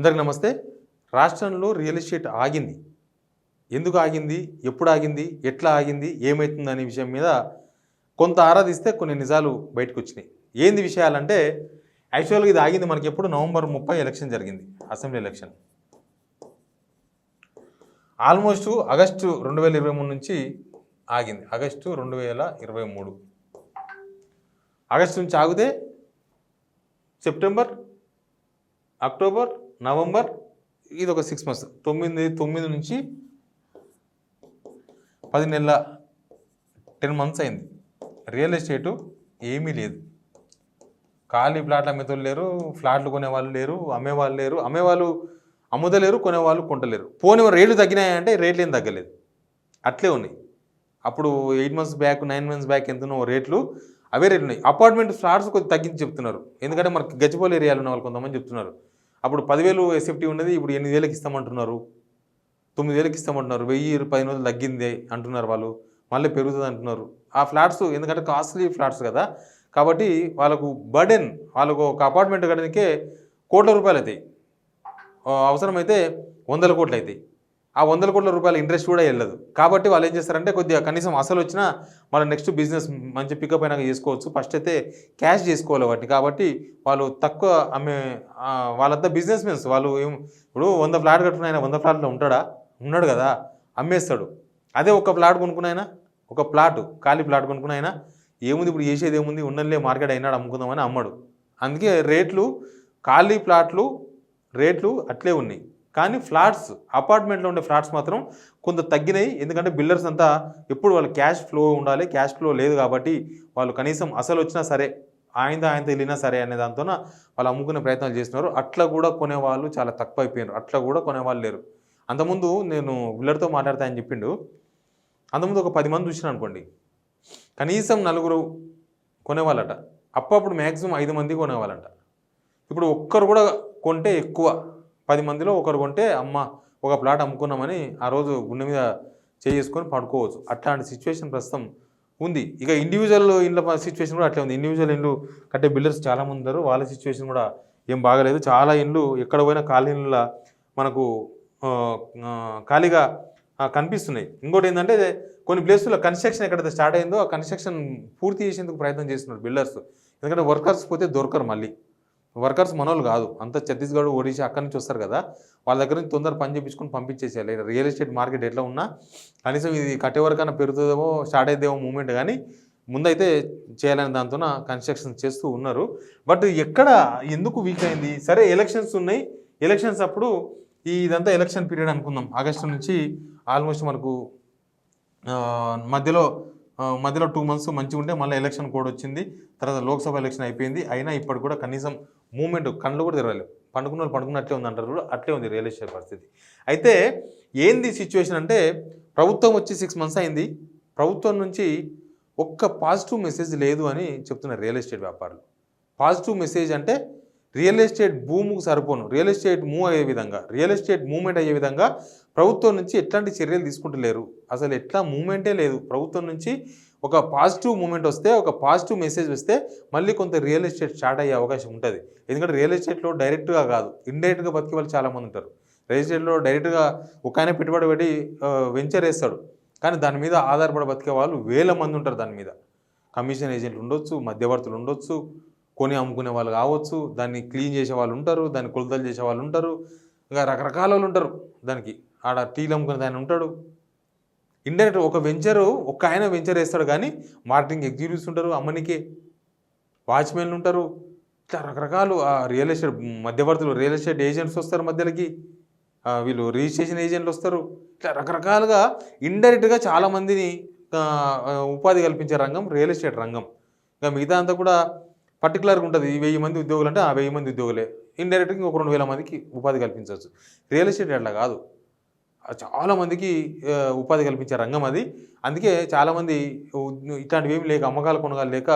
అందరికీ నమస్తే. రాష్ట్రంలో రియల్ ఎస్టేట్ ఆగింది. ఎందుకు ఆగింది? ఎప్పుడు ఆగింది? ఎట్లా ఆగింది? ఏమైతుందనే విషయం మీద కొంత ఆరాధిస్తే కొన్ని నిజాలు బయటకొచ్చినాయి. ఏంది విషయాలంటే యాక్చువల్‌గా ఇది ఆగింది మనకి ఎప్పుడు నవంబర్ 30 ఎలక్షన్ జరిగింది. Assembly election. ఆల్మోస్ట్ ఆగస్టు 2023 నుంచి ఆగింది. ఆగస్టు 2023 ఆగస్టు నుంచి ఆగితే సెప్టెంబర్, అక్టోబర్, నవంబర్ ఇది ఒక 6 months 9 నుంచి 10 నెలల 10 months అయింది. రియల్ ఎస్టేటు ఏమీ లేదు. ఖాళీ ప్లాట్లు అమ్మేతోళ్ళు లేరు, ఫ్లాట్లు కొనేవాళ్ళు లేరు, అమ్మేవాళ్ళు లేరు, అమ్మేవాళ్ళు అమ్ముతలేరు, కొనేవాళ్ళు కొంటలేరు. పోనీ రేట్లు తగ్గినాయంటే రేట్లు ఏం తగ్గలేదు, అట్లే ఉన్నాయి. అప్పుడు 8 months బ్యాక్ 9 months బ్యాక్ ఎంతనో రేట్లు అవే రేట్లు ఉన్నాయి. అపార్ట్మెంట్ ఫ్లాట్స్ కొద్దిగా తగ్గించి చెప్తున్నారు. ఎందుకంటే మనకి గచ్చిబౌలి ఏరియాలో ఉన్న వాళ్ళు కొంతమంది చెప్తున్నారు అప్పుడు 10,000 ఎస్ఎఫ్టీ ఉన్నది, ఇప్పుడు 8,000కి ఇస్తామంటున్నారు, 9,000కి ఇస్తామంటున్నారు, 1,000-1,500 తగ్గింది అంటున్నారు వాళ్ళు, మళ్ళీ పెరుగుతుంది అంటున్నారు. ఆ ఫ్లాట్స్ ఎందుకంటే కాస్ట్లీ ఫ్లాట్స్ కదా, కాబట్టి వాళ్ళకు బర్డెన్, వాళ్ళకు ఒక అపార్ట్మెంట్ కట్టడానికే కోట్ల రూపాయలు అవుతాయి, అవసరమైతే 100 కోట్లు అవుతాయి. ఆ 100 కోట్ల రూపాయల ఇంట్రెస్ట్ కూడా వెళ్ళదు. కాబట్టి వాళ్ళు ఏం చేస్తారంటే కొద్దిగా కనీసం అసలు వచ్చినా మన నెక్స్ట్ బిజినెస్ మంచి పికప్ అయినాక చేసుకోవచ్చు, ఫస్ట్ అయితే క్యాష్ చేసుకోవాలి వాటిని. కాబట్టి వాళ్ళు తక్కువ అమ్మే వాళ్ళంతా బిజినెస్ మెన్స్. వాళ్ళు ఇప్పుడు 100 ఫ్లాట్ కట్టుకున్న ఆయన 100 ఫ్లాట్లో ఉన్నాడు కదా, అమ్మేస్తాడు. అదే ఒక ప్లాట్ కొనుక్కున్నాయినా, ఒక ప్లాట్ ఖాళీ ప్లాట్ కొనుక్కున్నాయినా ఏముంది ఇప్పుడు చేసేది ఏముంది, ఉండలే మార్కెట్ అయినాడు అమ్ముకుందామని అమ్మడు. అందుకే రేట్లు ఖాళీ ప్లాట్లు రేట్లు అట్లే ఉన్నాయి. కానీ ఫ్లాట్స్ అపార్ట్మెంట్లో ఉండే ఫ్లాట్స్ మాత్రం కొంత తగ్గినాయి. ఎందుకంటే బిల్డర్స్ అంతా ఎప్పుడు వాళ్ళు క్యాష్ ఫ్లో ఉండాలి, క్యాష్ ఫ్లో లేదు కాబట్టి వాళ్ళు కనీసం అసలు వచ్చినా సరే ఆయనతో వెళ్ళినా సరే అనే దాంతో వాళ్ళు అమ్ముకునే ప్రయత్నాలు చేస్తున్నారు. అట్లా కూడా కొనేవాళ్ళు చాలా తక్కువ అయిపోయినారు, అట్లా కూడా కొనేవాళ్ళు లేరు. అంతకుముందు నేను బిల్డర్తో మాట్లాడతా అని చెప్పిండు. అంతకుముందు ఒక 10 మంది చూసినా అనుకోండి, కనీసం 4 కొనేవాళ్ళట. అప్పుడు మ్యాక్సిమం 5 మంది కొనేవాళ్ళంట. ఇప్పుడు ఒక్కరు కూడా కొంటే ఎక్కువ, 10 మందిలో ఒకరు కొంటే అమ్మ ఒక ప్లాట్ అమ్ముకున్నామని ఆ రోజు గుండె మీద చేసుకొని పడుకోవచ్చు. అట్లాంటి సిచ్యువేషన్ ప్రస్తుతం ఉంది. ఇక ఇండివిజువల్ ఇండ్ల సిచ్యువేషన్ కూడా అట్లే ఉంది. ఇండివిజువల్ ఇండ్లు కట్టే బిల్డర్స్ చాలామంది ఉన్నారు, వాళ్ళ సిచ్యువేషన్ కూడా ఏం బాగలేదు. చాలా ఇండ్లు ఎక్కడ పోయినా కాలనీల మనకు ఖాళీగా కనిపిస్తున్నాయి. ఇంకోటి ఏంటంటే కొన్ని ప్లేసుల్లో కన్స్ట్రక్షన్ ఎక్కడైతే స్టార్ట్ అయిందో ఆ కన్స్ట్రక్షన్ పూర్తి చేసేందుకు ప్రయత్నం చేస్తున్నారు బిల్డర్స్. ఎందుకంటే వర్కర్స్ పోతే దొరకరు. మళ్ళీ వర్కర్స్ మనోళ్ళు కాదు, అంతా ఛత్తీస్గఢ్, ఒడిశా అక్కడి నుంచి వస్తారు కదా, వాళ్ళ దగ్గర నుంచి తొందర పని చేయించుకొని పంపించేసేయాలి. రియల్ ఎస్టేట్ మార్కెట్ ఎట్లా ఉన్నా కనీసం ఇది కట్టే వరకైనా పెరుగుతుందేమో, స్టార్ట్ అయిద్దేమో మూమెంట్, కానీ ముందైతే చేయాలని దాంతో కన్స్ట్రక్షన్ చేస్తూ ఉన్నారు. బట్ ఎక్కడ ఎందుకు వీక్ అయింది? సరే ఎలక్షన్స్ ఉన్నాయి, ఎలక్షన్స్ అప్పుడు ఇదంతా ఎలక్షన్ పీరియడ్ అనుకుందాం. ఆగస్టు నుంచి ఆల్మోస్ట్ మనకు మధ్యలో 2 months మంచిగా ఉంటే మళ్ళీ ఎలక్షన్ కోడ్ వచ్చింది, తర్వాత లోక్సభ ఎలక్షన్ అయిపోయింది. అయినా ఇప్పటి కూడా కనీసం మూమెంట్ కళ్ళు కూడా తిరగలేదు. పండుకున్నట్లే ఉంది అంటారు కూడా, అట్లే ఉంది రియల్ ఎస్టేట్ పరిస్థితి. అయితే ఏంది సిచ్యువేషన్ అంటే, ప్రభుత్వం వచ్చి 6 months అయింది, ప్రభుత్వం నుంచి ఒక్క పాజిటివ్ మెసేజ్ లేదు అని చెప్తున్నారు రియల్ ఎస్టేట్ వ్యాపారులు. పాజిటివ్ మెసేజ్ అంటే రియల్ ఎస్టేట్ భూముకు సరిపోను, రియల్ ఎస్టేట్ మూవ్ అయ్యే విధంగా, రియల్ ఎస్టేట్ మూవ్మెంట్ అయ్యే విధంగా ప్రభుత్వం నుంచి ఎట్లాంటి చర్యలు తీసుకుంటలేరు. అసలు ఎట్లా మూవ్మెంటే లేదు ప్రభుత్వం నుంచి. ఒక పాజిటివ్ మూమెంట్ వస్తే, ఒక పాజిటివ్ మెసేజ్ వస్తే మళ్ళీ కొంత రియల్ ఎస్టేట్ స్టార్ట్ అయ్యే అవకాశం ఉంటుంది. ఎందుకంటే రియల్ ఎస్టేట్లో డైరెక్ట్గా కాదు, ఇండైరెక్ట్గా బతికే వాళ్ళు చాలామంది ఉంటారు. రియల్ ఎస్టేట్లో డైరెక్ట్గా ఒక ఆయన పెట్టుబడి పెట్టి వెంచర్ వేస్తాడు, కానీ దాని మీద ఆధారపడి బతికే వాళ్ళు వేల మంది ఉంటారు. దాని మీద కమిషన్ ఏజెంట్లు ఉండొచ్చు, మధ్యవర్తులు ఉండొచ్చు, కొని అమ్ముకునే వాళ్ళు కావచ్చు, దాన్ని క్లీన్ చేసే వాళ్ళు ఉంటారు, దాన్ని కొలతలు చేసే వాళ్ళు ఉంటారు, ఇంకా రకరకాల వాళ్ళు ఉంటారు. దానికి ఆడ టీలు అమ్ముకునే ఆయన ఉంటాడు. ఇండైరెక్ట్ ఒక వెంచరు ఒక ఆయన వెంచర్ వేస్తాడు, కానీ మార్కెటింగ్ ఎగ్జిక్యూటివ్స్ ఉంటారు, అమ్మనికే వాచ్మెన్లు ఉంటారు, ఇట్లా రకరకాలు రియల్ ఎస్టేట్ మధ్యవర్తులు, రియల్ ఎస్టేట్ ఏజెంట్స్ వస్తారు మధ్యలోకి, వీళ్ళు రిజిస్ట్రేషన్ ఏజెంట్లు వస్తారు. ఇట్లా రకరకాలుగా ఇండైరెక్ట్గా చాలామందిని ఉపాధి కల్పించే రంగం రియల్ ఎస్టేట్ రంగం. ఇంకా మిగతా అంతా కూడా పర్టికులర్గా ఉంటుంది. 1000 మంది ఉద్యోగులు అంటే ఆ 1000 మంది ఉద్యోగులే, ఇండైరెక్ట్గా ఇంకొక 2,000 మందికి ఉపాధి కల్పించవచ్చు. రియల్ ఎస్టేట్ అట్లా కాదు, చాలామందికి ఉపాధి కల్పించే రంగం అది. అందుకే చాలామంది ఇట్లాంటివి ఏమి లేక, అమ్మకాలు కొనగాలు లేక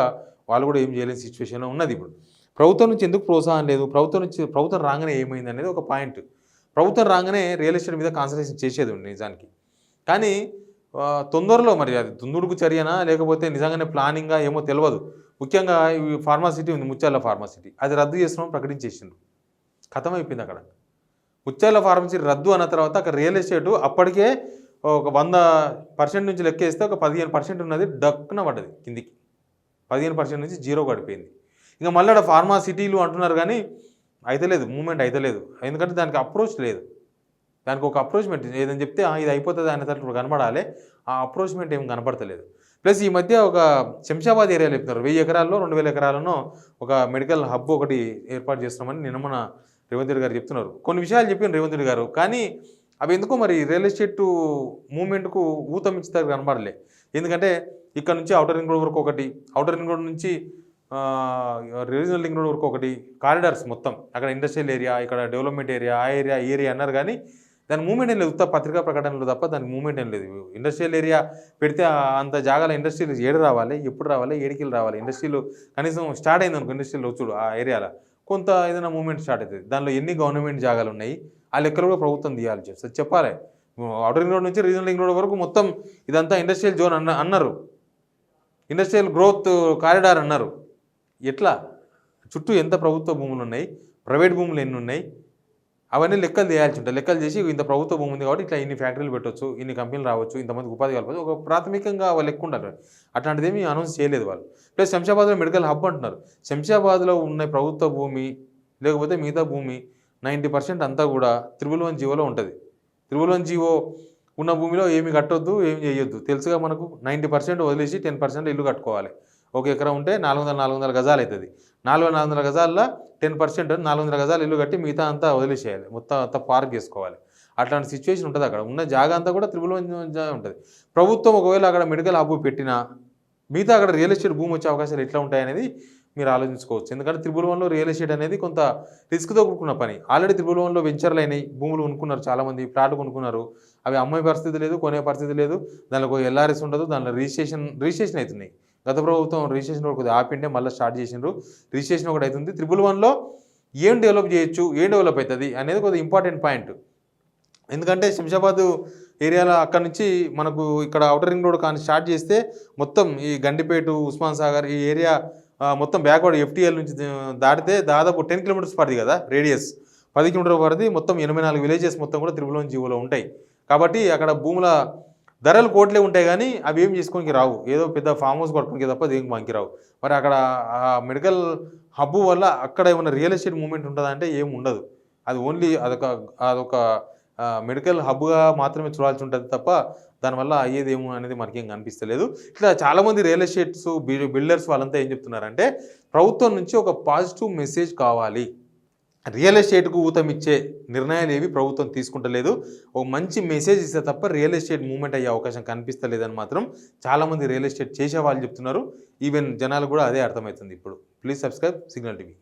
వాళ్ళు కూడా ఏం చేయలేని సిచ్యువేషన్లో ఉన్నది. ఇప్పుడు ప్రభుత్వం నుంచి ఎందుకు ప్రోత్సాహం లేదు, ప్రభుత్వం రాగానే ఏమైంది అనేది ఒక పాయింట్. ప్రభుత్వం రాగానే రియల్ ఎస్టేట్ మీద కాన్సన్ట్రేషన్ చేసేది ఉంది నిజానికి, కానీ తొందరలో మరి అది దుందుడుకు చర్యనా లేకపోతే నిజంగానే ప్లానింగ్గా ఏమో తెలియదు. ముఖ్యంగా ఈ ఫార్మాసిటీ ఉంది, ముత్యాల ఫార్మాసిటీ, అది రద్దు చేస్తున్నాం ప్రకటించేసిండ్రు, ఖతం అయిపోయింది అక్కడ. ముత్యాల ఫార్మసీ రద్దు అన్న తర్వాత అక్కడ రియల్ ఎస్టేట్ అప్పటికే ఒక 100% నుంచి లెక్కేస్తే ఒక 15% ఉన్నది డక్కున పడ్డది కిందికి. 15% నుంచి జీరో పడిపోయింది. ఇంకా మళ్ళీ అక్కడ ఫార్మా సిటీలు అంటున్నారు కానీ అయితలేదు, మూమెంట్ అయితలేదు. ఎందుకంటే దానికి అప్రోచ్ లేదు. దానికి ఒక అప్రోచ్మెంట్ ఏదని చెప్తే ఇది అయిపోతుంది అనేటప్పుడు కనబడాలి. ఆ అప్రోచ్మెంట్ ఏం కనపడతలేదు. ప్లస్ ఈ మధ్య ఒక శంషాబాద్ ఏరియాలో చెప్తున్నారు 1000 ఎకరాల్లో 2000 ఎకరాలను ఒక మెడికల్ హబ్ ఒకటి ఏర్పాటు చేస్తున్నామని నిన్న మన రేవంత్ రెడ్డి గారు చెప్తున్నారు. కొన్ని విషయాలు చెప్పిన రేవంత్ రెడ్డి గారు, కానీ అవి ఎందుకో మరి రియల్ ఎస్టేట్ మూవ్మెంట్కు ఊతం ఇచ్చేదాకా కనబడలే. ఎందుకంటే ఇక్కడ నుంచి ఔటర్ రింగ్ రోడ్ వరకు ఒకటి, ఔటర్ రింగ్ రోడ్ నుంచి రీజనల్ రింగ్ రోడ్ వరకు ఒకటి, కారిడార్స్ మొత్తం అక్కడ ఇండస్ట్రియల్ ఏరియా, ఇక్కడ డెవలప్మెంట్ ఏరియా, ఆ ఏరియా ఈ ఏరియా అన్నారు కానీ దాని మూమెంట్ ఏం లేదు. ఉత్త పత్రికా ప్రకటనలు తప్ప దానికి మూమెంట్ ఏం లేదు. ఇండస్ట్రియల్ ఏరియా పెడితే అంత జాగాల ఇండస్ట్రీలు ఏడు రావాలి, ఎప్పుడు రావాలి, ఏడికిలు రావాలి. ఇండస్ట్రీలు కనీసం స్టార్ట్ అయింది అనుకో, ఇండస్ట్రీలు వచ్చుడు ఆ ఏరియాలో కొంత ఏదైనా మూమెంట్ స్టార్ట్ అవుతుంది. దానిలో ఎన్ని గవర్నమెంట్ జాగాలు ఉన్నాయి ఆ లెక్కలు కూడా ప్రభుత్వం తీయాలి, చెప్పాలి. ఔటర్ రింగ్ రోడ్ నుంచి రీజనల్ రింగ్ రోడ్ వరకు మొత్తం ఇదంతా ఇండస్ట్రియల్ జోన్ అన్నారు, ఇండస్ట్రియల్ గ్రోత్ కారిడార్ అన్నారు. ఎట్లా చుట్టూ ఎంత ప్రభుత్వ భూములు ఉన్నాయి, ప్రైవేట్ భూములు ఎన్ని ఉన్నాయి, అవన్నీ లెక్కలు చేయాల్సి ఉంటాయి. లెక్కలు చేసి ఇంత ప్రభుత్వ భూమి ఉంది కాబట్టి ఇట్లా ఇన్ని ఫ్యాక్టరీలు పెట్టవచ్చు, ఇన్ని కంపెనీలు రావచ్చు, ఇంతమంది ఉపాధి కలపచ్చు, ఒక ప్రాథమికంగా వాళ్ళు లెక్క ఉండాలి. అట్లాంటిది ఏమీ అనౌన్స్ చేయలేదు వాళ్ళు. ప్లస్ శంషాబాద్లో మెడికల్ హబ్ అంటున్నారు. శంషాబాద్లో ఉన్న ప్రభుత్వ భూమి లేకపోతే మిగతా భూమి 90% అంతా కూడా 111 జీవోలో ఉంటుంది. 111 జీవో ఉన్న భూమిలో ఏమి కట్టొద్దు, ఏమి చేయొద్దు తెలుసుగా మనకు. 90% వదిలేసి 10% ఇల్లు కట్టుకోవాలి. ఒక ఎకరం ఉంటే 400 గజాలు అవుతుంది. 400 గజాల్లో 10% 400 గజాలు ఇల్లు కట్టి మిగతా అంతా వదిలేసేయాలి, మొత్తం అంతా పార్క్ చేసుకోవాలి. అట్లాంటి సిచ్యువేషన్ ఉంటుంది. అక్కడ ఉన్న జాగా అంతా కూడా 111 ఉంటుంది. ప్రభుత్వం ఒకవేళ అక్కడ మెడికల్ హబ్ పెట్టినా మిగతా అక్కడ రియల్ ఎస్టేట్ భూమి వచ్చే అవకాశాలు ఎట్లా ఉంటాయనేది మీరు ఆలోచించుకోవచ్చు. ఎందుకంటే 111లో రియల్ ఎస్టేట్ అనేది కొంత రిస్క్తో కూడుకున్న పని. ఆల్రెడీ 111లో వెంచర్లు అయినాయి, భూములు కొనుక్కున్నారు, చాలామంది ఫ్లాట్లు కొనుక్కున్నారు. అవి అమ్మే పరిస్థితి లేదు, కొనే పరిస్థితి లేదు. దానిలో ఎల్ఆర్ఎస్ ఉండదు, దానిలో రిజిస్ట్రేషన్ అవుతున్నాయి. గత ప్రభుత్వం రిజిస్ట్రేషన్ ఒకటి ఆపిండే మళ్ళీ స్టార్ట్ చేసిండ్రు. రిజిస్ట్రేషన్ ఒకటి అవుతుంది. 111లో ఏం డెవలప్ చేయొచ్చు, ఏం డెవలప్ అవుతుంది అనేది కొద్దిగా ఇంపార్టెంట్ పాయింట్. ఎందుకంటే శంషాబాద్ ఏరియాలో అక్కడ నుంచి మనకు ఇక్కడ ఔటర్ రింగ్ రోడ్ కానీ స్టార్ట్ చేస్తే మొత్తం ఈ గండిపేట, ఉస్మాన్ సాగర్ ఈ ఏరియా మొత్తం బ్యాక్వర్డ్ ఎఫ్టీఎల్ నుంచి దాటితే దాదాపు 10 కిలోమీటర్స్ పడుతుంది కదా రేడియస్. 10 కిలోమీటర్ పడుతుంది. మొత్తం 84 విలేజెస్ మొత్తం కూడా 111 జీవోలో ఉంటాయి. కాబట్టి అక్కడ భూముల ధరలు కోట్లే ఉంటాయి కానీ అవి ఏం చేసుకోనికి రావు. ఏదో పెద్ద ఫామ్ హౌస్ కొట్టుకోనికి తప్ప దేనికి మనకి రావు. మరి అక్కడ మెడికల్ హబ్బు వల్ల అక్కడ ఏమైనా రియల్ ఎస్టేట్ మూవ్మెంట్ ఉంటుందా అంటే ఏం ఉండదు. అది ఓన్లీ అదొక మెడికల్ హబ్గా మాత్రమే చూడాల్సి ఉంటుంది తప్ప దానివల్ల అయ్యేదేమో అనేది మనకేం కనిపిస్తలేదు. ఇట్లా చాలామంది రియల్ ఎస్టేట్స్ బిల్డర్స్ వాళ్ళంతా ఏం చెప్తున్నారంటే ప్రభుత్వం నుంచి ఒక పాజిటివ్ మెసేజ్ కావాలి. రియల్ ఎస్టేట్కు ఊతమిచ్చే నిర్ణయాలు ఏవి ప్రభుత్వం తీసుకుంటలేదు. ఒక మంచి మెసేజ్ ఇస్తే తప్ప రియల్ ఎస్టేట్ మూవ్మెంట్ అయ్యే అవకాశం కనిపిస్తలేదని మాత్రం చాలామంది రియల్ ఎస్టేట్ చేసే వాళ్ళు చెప్తున్నారు. ఈవెన్ జనాలు కూడా అదే అర్థమవుతుంది ఇప్పుడు. Please subscribe signal TV.